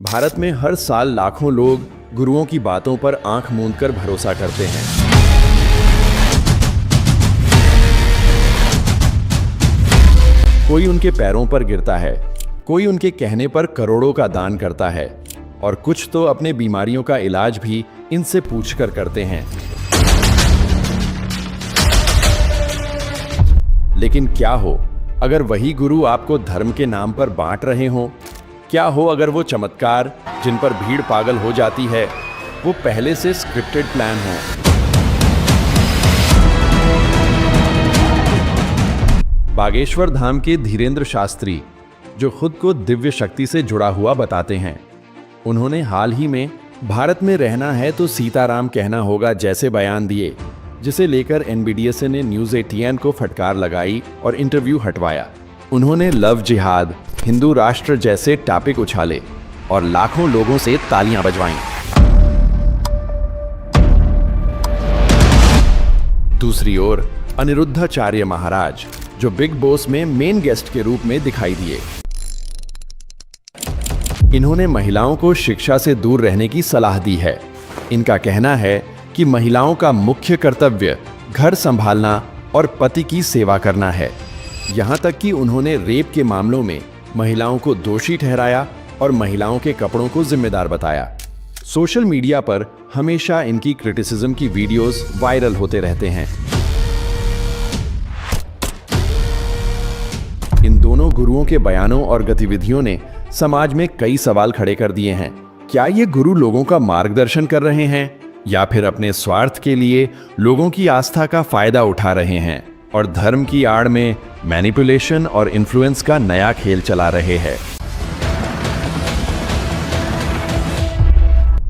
भारत में हर साल लाखों लोग गुरुओं की बातों पर आंख मूंदकर भरोसा करते हैं। कोई उनके पैरों पर गिरता है, कोई उनके कहने पर करोड़ों का दान करता है और कुछ तो अपने बीमारियों का इलाज भी इनसे पूछकर करते हैं। लेकिन क्या हो अगर वही गुरु आपको धर्म के नाम पर बांट रहे हों? क्या हो अगर वो चमत्कार जिन पर भीड़ पागल हो जाती है वो पहले से स्क्रिप्टेड प्लान हो? बागेश्वर धाम के धीरेंद्र शास्त्री, जो खुद को दिव्य शक्ति से जुड़ा हुआ बताते हैं, उन्होंने हाल ही में भारत में रहना है तो सीताराम कहना होगा जैसे बयान दिए, जिसे लेकर एनबीडीएसए ने न्यूज़ 18 को फटकार लगाई और इंटरव्यू हटवाया। उन्होंने लव जिहाद, हिंदू राष्ट्र जैसे टॉपिक उछाले और लाखों लोगों से तालियां बजवाईं। दूसरी ओर अनिरुद्धाचार्य महाराज, जो बिग बॉस में मेन गेस्ट के रूप में दिखाई दिए, इन्होंने महिलाओं को शिक्षा से दूर रहने की सलाह दी है। इनका कहना है कि महिलाओं का मुख्य कर्तव्य घर संभालना और पति की सेवा करना है। यहां तक कि उन्होंने रेप के मामलों में महिलाओं को दोषी ठहराया और महिलाओं के कपड़ों को जिम्मेदार बताया। सोशल मीडिया पर हमेशा इनकी क्रिटिसिज्म की वीडियोस वायरल होते रहते हैं। इन दोनों गुरुओं के बयानों और गतिविधियों ने समाज में कई सवाल खड़े कर दिए हैं। क्या ये गुरु लोगों का मार्गदर्शन कर रहे हैं या फिर अपने स्वार्थ के लिए लोगों की आस्था का फायदा उठा रहे हैं और धर्म की आड़ में मैनिपुलेशन और इन्फ्लुएंस का नया खेल चला रहे हैं?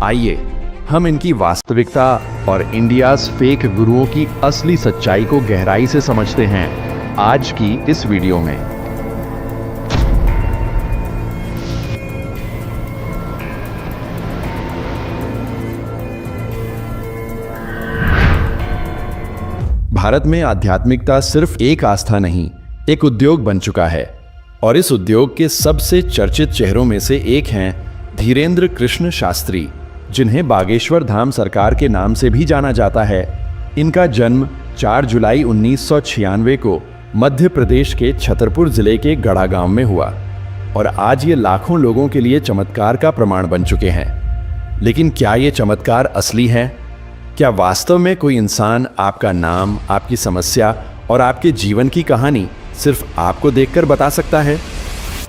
आइए हम इनकी वास्तविकता और इंडियाज़ फेक गुरुओं की असली सच्चाई को गहराई से समझते हैं आज की इस वीडियो में। भारत में आध्यात्मिकता सिर्फ एक आस्था नहीं, एक उद्योग बन चुका है और इस उद्योग के सबसे चर्चित चेहरों में से एक हैं धीरेंद्र कृष्ण शास्त्री, जिन्हें बागेश्वर धाम सरकार के नाम से भी जाना जाता है। इनका जन्म 4 जुलाई 1996 को मध्य प्रदेश के छतरपुर जिले के गढ़ा गांव में हुआ और आज ये लाखों लोगों के लिए चमत्कार का प्रमाण बन चुके हैं। लेकिन क्या ये चमत्कार असली है? क्या वास्तव में कोई इंसान आपका नाम, आपकी समस्या और आपके जीवन की कहानी सिर्फ आपको देखकर बता सकता है?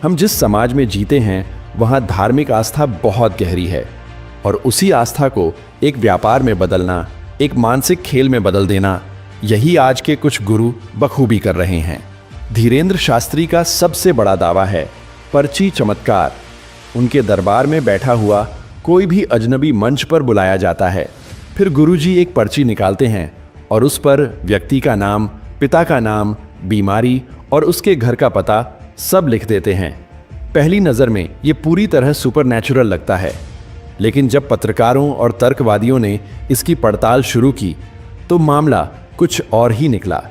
हम जिस समाज में जीते हैं वहाँ धार्मिक आस्था बहुत गहरी है और उसी आस्था को एक व्यापार में बदलना, एक मानसिक खेल में बदल देना, यही आज के कुछ गुरु बखूबी कर रहे हैं। धीरेंद्र शास्त्री का सबसे बड़ा दावा है पर्ची चमत्कार। उनके दरबार में बैठा हुआ कोई भी अजनबी मंच पर बुलाया जाता है, फिर गुरुजी एक पर्ची निकालते हैं और उस पर व्यक्ति का नाम, पिता का नाम, बीमारी और उसके घर का पता सब लिख देते हैं। पहली नज़र में ये पूरी तरह सुपरनैचुरल लगता है, लेकिन जब पत्रकारों और तर्कवादियों ने इसकी पड़ताल शुरू की तो मामला कुछ और ही निकला।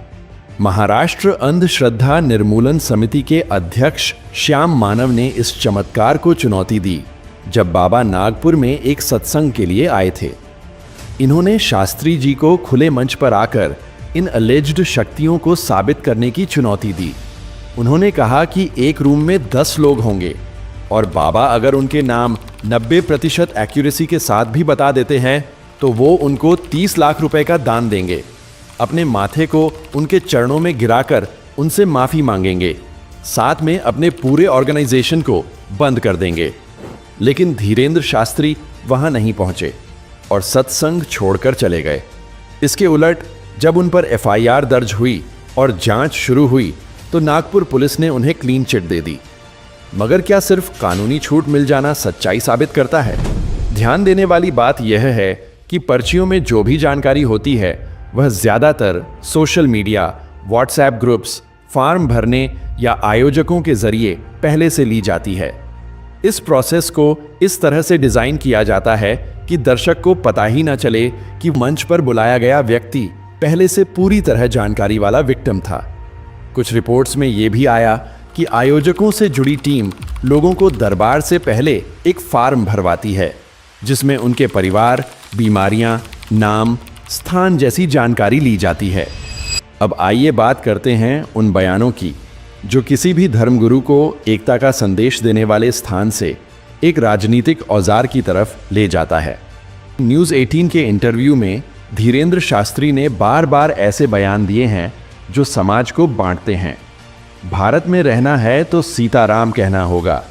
महाराष्ट्र अंधश्रद्धा निर्मूलन समिति के अध्यक्ष श्याम मानव ने इस चमत्कार को चुनौती दी जब बाबा नागपुर में एक सत्संग के लिए आए थे। इन्होंने शास्त्री जी को खुले मंच पर आकर इन अलेज्ड शक्तियों को साबित करने की चुनौती दी। उन्होंने कहा कि एक रूम में 10 लोग होंगे और बाबा अगर उनके नाम 90% एक्यूरेसी के साथ भी बता देते हैं तो वो उनको 30 लाख रुपए का दान देंगे, अपने माथे को उनके चरणों में गिराकर उनसे माफी मांगेंगे, साथ में अपने पूरे ऑर्गेनाइजेशन को बंद कर देंगे। लेकिन धीरेंद्र शास्त्री वहां नहीं पहुंचे और सत्संग छोड़कर चले गए। इसके उलट जब उन पर एफआईआर दर्ज हुई और जांच शुरू हुई तो नागपुर पुलिस ने उन्हें क्लीन चिट दे दी। मगर क्या सिर्फ कानूनी छूट मिल जाना सच्चाई साबित करता है? ध्यान देने वाली बात यह है कि पर्चियों में जो भी जानकारी होती है वह ज्यादातर social media, WhatsApp groups, form भरने या आयोजकों के जरिए पहले से ली जाती है। इस प्रोसेस को इस तरह से डिजाइन किया जाता है कि दर्शक को पता ही ना चले कि मंच पर बुलाया गया व्यक्ति पहले से पूरी तरह जानकारी वाला विक्टिम था। कुछ रिपोर्ट्स में यह भी आया कि आयोजकों से जुड़ी टीम लोगों को दरबार से पहले एक फॉर्म भरवाती है जिसमें उनके परिवार, बीमारियां, नाम, स्थान जैसी जानकारी ली जाती है। अब आइए बात करते हैं उन बयानों की जो किसी भी धर्मगुरु को एकता का संदेश देने वाले स्थान से एक राजनीतिक औजार की तरफ ले जाता है। न्यूज़ 18 के इंटरव्यू में धीरेंद्र शास्त्री ने बार बार ऐसे बयान दिए हैं जो समाज को बांटते हैं। भारत में रहना है तो सीताराम कहना होगा,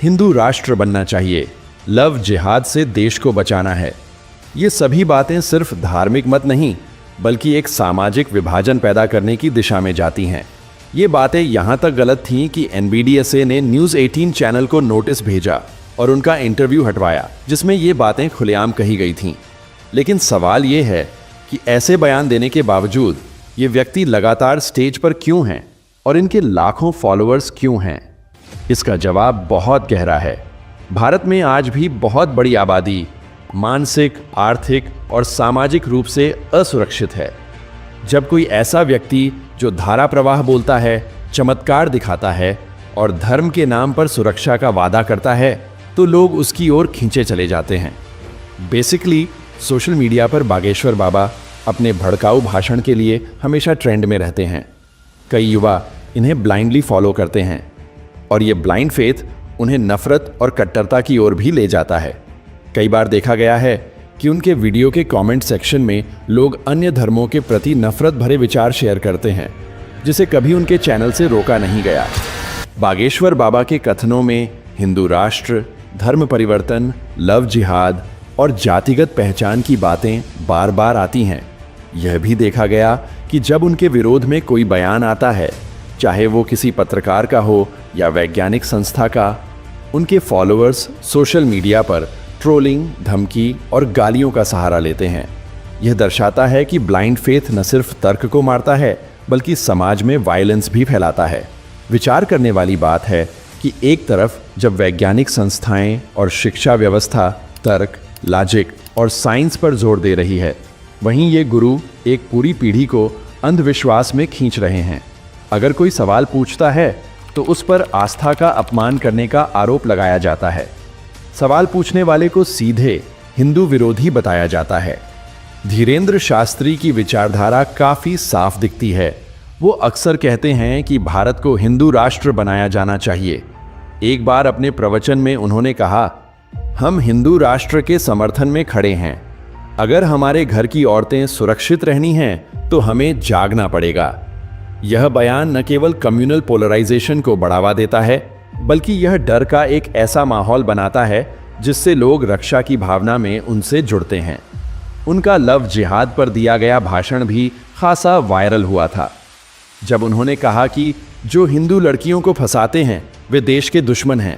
हिंदू राष्ट्र बनना चाहिए, लव जिहाद से देश को बचाना है। ये सभी बातें सिर्फ धार्मिक मत नहीं बल्कि एक सामाजिक विभाजन पैदा करने की दिशा में जाती हैं। ये बातें यहाँ तक गलत थीं कि NBDSA ने न्यूज़ 18 चैनल को नोटिस भेजा और उनका इंटरव्यू हटवाया जिसमें ये बातें खुलेआम कही गई थीं। लेकिन सवाल ये है कि ऐसे बयान देने के बावजूद ये व्यक्ति लगातार स्टेज पर क्यों हैं और इनके लाखों फॉलोअर्स क्यों हैं? इसका जवाब बहुत गहरा है। भारत में आज भी बहुत बड़ी आबादी मानसिक, आर्थिक और सामाजिक रूप से असुरक्षित है। जब कोई ऐसा व्यक्ति जो धारा प्रवाह बोलता है, चमत्कार दिखाता है और धर्म के नाम पर सुरक्षा का वादा करता है तो लोग उसकी ओर खींचे चले जाते हैं। बेसिकली सोशल मीडिया पर बागेश्वर बाबा अपने भड़काऊ भाषण के लिए हमेशा ट्रेंड में रहते हैं। कई युवा इन्हें ब्लाइंडली फॉलो करते हैं और ये ब्लाइंड फेथ उन्हें नफरत और कट्टरता की ओर भी ले जाता है। कई बार देखा गया है कि उनके वीडियो के कमेंट सेक्शन में लोग अन्य धर्मों के प्रति नफरत भरे विचार शेयर करते हैं जिसे कभी उनके चैनल से रोका नहीं गया। बागेश्वर बाबा के कथनों में हिंदू राष्ट्र, धर्म परिवर्तन, लव जिहाद और जातिगत पहचान की बातें बार बार आती हैं। यह भी देखा गया कि जब उनके विरोध में कोई बयान आता है, चाहे वो किसी पत्रकार का हो या वैज्ञानिक संस्था का, उनके फॉलोअर्स सोशल मीडिया पर ट्रोलिंग, धमकी और गालियों का सहारा लेते हैं। यह दर्शाता है कि ब्लाइंड फेथ न सिर्फ तर्क को मारता है बल्कि समाज में वायलेंस भी फैलाता है। विचार करने वाली बात है कि एक तरफ जब वैज्ञानिक संस्थाएं और शिक्षा व्यवस्था तर्क, लॉजिक और साइंस पर जोर दे रही है, वहीं ये गुरु एक पूरी पीढ़ी को अंधविश्वास में खींच रहे हैं। अगर कोई सवाल पूछता है तो उस पर आस्था का अपमान करने का आरोप लगाया जाता है। सवाल पूछने वाले को सीधे हिंदू विरोधी बताया जाता है। धीरेंद्र शास्त्री की विचारधारा काफी साफ दिखती है। वो अक्सर कहते हैं कि भारत को हिंदू राष्ट्र बनाया जाना चाहिए। एक बार अपने प्रवचन में उन्होंने कहा, हम हिंदू राष्ट्र के समर्थन में खड़े हैं। अगर हमारे घर की औरतें सुरक्षित रहनी हैं तो हमें जागना पड़ेगा। यह बयान न केवल कम्युनल पोलराइजेशन को बढ़ावा देता है बल्कि यह डर का एक ऐसा माहौल बनाता है जिससे लोग रक्षा की भावना में उनसे जुड़ते हैं। उनका लव जिहाद पर दिया गया भाषण भी खासा वायरल हुआ था जब उन्होंने कहा कि जो हिंदू लड़कियों को फंसाते हैं वे देश के दुश्मन हैं।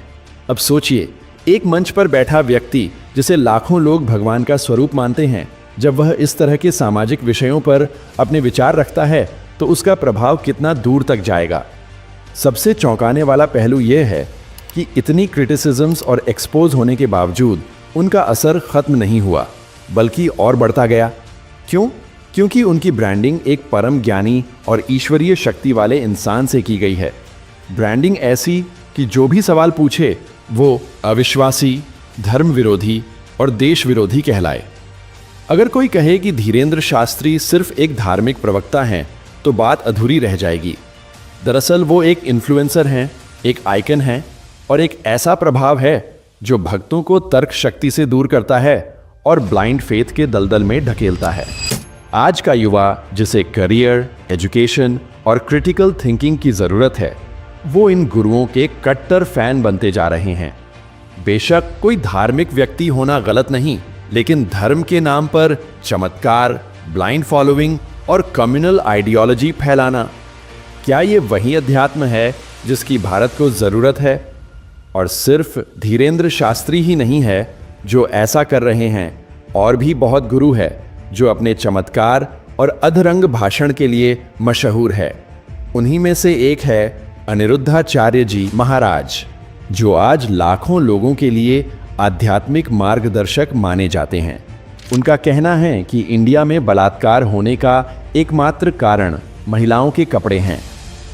अब सोचिए, एक मंच पर बैठा व्यक्ति जिसे लाखों लोग भगवान का स्वरूप मानते हैं, जब वह इस तरह के सामाजिक विषयों पर अपने विचार रखता है तो उसका प्रभाव कितना दूर तक जाएगा। सबसे चौंकाने वाला पहलू यह है कि इतनी क्रिटिसिज्म्स और एक्सपोज होने के बावजूद उनका असर खत्म नहीं हुआ बल्कि और बढ़ता गया। क्यों? क्योंकि उनकी ब्रांडिंग एक परम ज्ञानी और ईश्वरीय शक्ति वाले इंसान से की गई है। ब्रांडिंग ऐसी कि जो भी सवाल पूछे वो अविश्वासी, धर्म विरोधी और देश विरोधी कहलाए। अगर कोई कहे कि धीरेंद्र शास्त्री सिर्फ एक धार्मिक प्रवक्ता हैं तो बात अधूरी रह जाएगी। दरअसल वो एक इन्फ्लुएंसर हैं, एक आइकन हैं और एक ऐसा प्रभाव है जो भक्तों को तर्क शक्ति से दूर करता है और ब्लाइंड फेथ के दलदल में ढकेलता है। आज का युवा जिसे करियर, एजुकेशन और क्रिटिकल थिंकिंग की जरूरत है, वो इन गुरुओं के कट्टर फैन बनते जा रहे हैं। बेशक कोई धार्मिक व्यक्ति होना गलत नहीं, लेकिन धर्म के नाम पर चमत्कार, ब्लाइंड फॉलोइंग और कम्युनल आइडियोलॉजी फैलाना, क्या ये वही अध्यात्म है जिसकी भारत को जरूरत है? और सिर्फ धीरेंद्र शास्त्री ही नहीं है जो ऐसा कर रहे हैं, और भी बहुत गुरु है जो अपने चमत्कार और अधरंग भाषण के लिए मशहूर है। उन्हीं में से एक है अनिरुद्धाचार्य जी महाराज, जो आज लाखों लोगों के लिए आध्यात्मिक मार्गदर्शक माने जाते हैं। उनका कहना है कि इंडिया में बलात्कार होने का एकमात्र कारण महिलाओं के कपड़े हैं।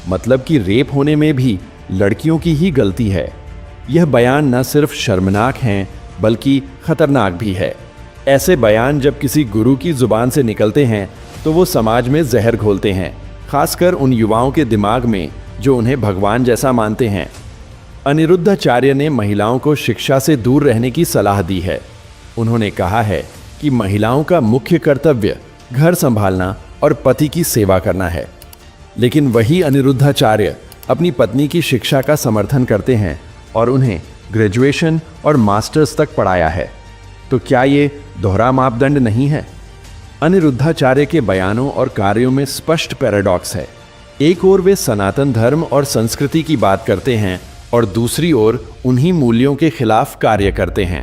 मतलब कि रेप होने में भी लड़कियों की ही गलती है। यह बयान न सिर्फ शर्मनाक हैं बल्कि खतरनाक भी है। ऐसे बयान जब किसी गुरु की जुबान से निकलते हैं तो वो समाज में जहर घोलते हैं, खासकर उन युवाओं के दिमाग में जो उन्हें भगवान जैसा मानते हैं। अनिरुद्धाचार्य ने महिलाओं को शिक्षा से दूर रहने की सलाह दी है। उन्होंने कहा है कि महिलाओं का मुख्य कर्तव्य घर संभालना और पति की सेवा करना है। लेकिन वही अनिरुद्धाचार्य अपनी पत्नी की शिक्षा का समर्थन करते हैं और उन्हें ग्रेजुएशन और मास्टर्स तक पढ़ाया है। तो क्या ये दोहरा मापदंड नहीं है? अनिरुद्धाचार्य के बयानों और कार्यों में स्पष्ट पैराडॉक्स है। एक ओर वे सनातन धर्म और संस्कृति की बात करते हैं और दूसरी ओर उन्हीं मूल्यों के खिलाफ कार्य करते हैं।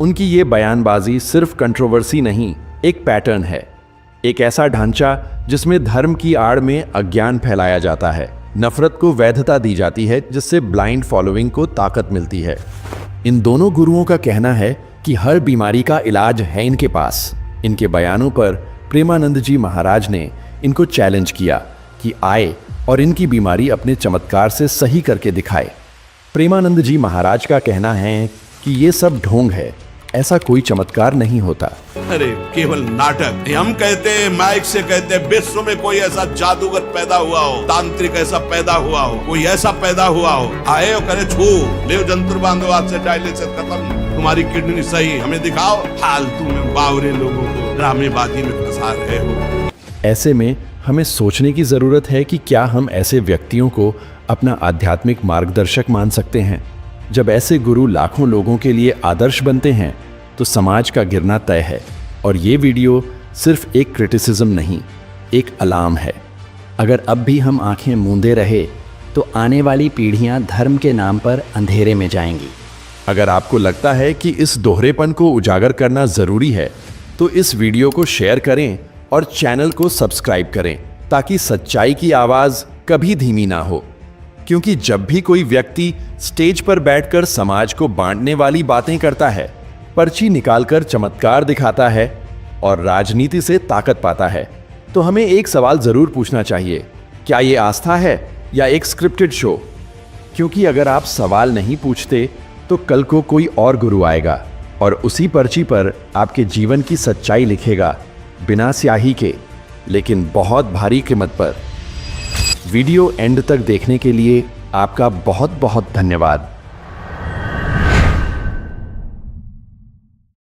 उनकी ये बयानबाजी सिर्फ कंट्रोवर्सी नहीं, एक पैटर्न है, एक ऐसा ढांचा जिसमें धर्म की आड़ में अज्ञान फैलाया जाता है, नफरत को वैधता दी जाती है, जिससे ब्लाइंड फॉलोइंग को ताकत मिलती है। इन दोनों गुरुओं का कहना है कि हर बीमारी का इलाज है इनके पास। इनके बयानों पर प्रेमानंद जी महाराज ने इनको चैलेंज किया कि आए और इनकी बीमारी अपने चमत्कार से सही करके दिखाए। प्रेमानंद जी महाराज का कहना है कि ये सब ढोंग है, ऐसा कोई चमत्कार नहीं होता। अरे केवल नाटक। हम कहते हैं, माइक से कहते हैं, विश्व में कोई ऐसा जादूगर पैदा हुआ हो, तांत्रिक ऐसा पैदा हुआ हो, कोई ऐसा पैदा हुआ हो, आए और करे छू ले जंतुर बांधो, आज से डायलिसिस खत्म, तुम्हारी किडनी सही, हमें दिखाओ। फालतू में बावरे लोगों को ड्रामेबाजी में फंसा रहे हो। ऐसे में हमें सोचने की जरूरत है कि क्या हम ऐसे व्यक्तियों को अपना आध्यात्मिक मार्गदर्शक मान सकते हैं? जब ऐसे गुरु लाखों लोगों के लिए आदर्श बनते हैं तो समाज का गिरना तय है। और ये वीडियो सिर्फ एक क्रिटिसिज्म नहीं, एक अलार्म है। अगर अब भी हम आंखें मूंदे रहे तो आने वाली पीढ़ियां धर्म के नाम पर अंधेरे में जाएंगी। अगर आपको लगता है कि इस दोहरेपन को उजागर करना जरूरी है तो इस वीडियो को शेयर करें और चैनल को सब्सक्राइब करें, ताकि सच्चाई की आवाज कभी धीमी ना हो। क्योंकि जब भी कोई व्यक्ति स्टेज पर बैठकर समाज को बांटने वाली बातें करता है, पर्ची निकालकर चमत्कार दिखाता है और राजनीति से ताकत पाता है, तो हमें एक सवाल जरूर पूछना चाहिए, क्या ये आस्था है या एक स्क्रिप्टेड शो? क्योंकि अगर आप सवाल नहीं पूछते तो कल को कोई और गुरु आएगा और उसी पर्ची पर आपके जीवन की सच्चाई लिखेगा, बिना स्याही के, लेकिन बहुत भारी कीमत पर। वीडियो एंड तक देखने के लिए आपका बहुत बहुत धन्यवाद।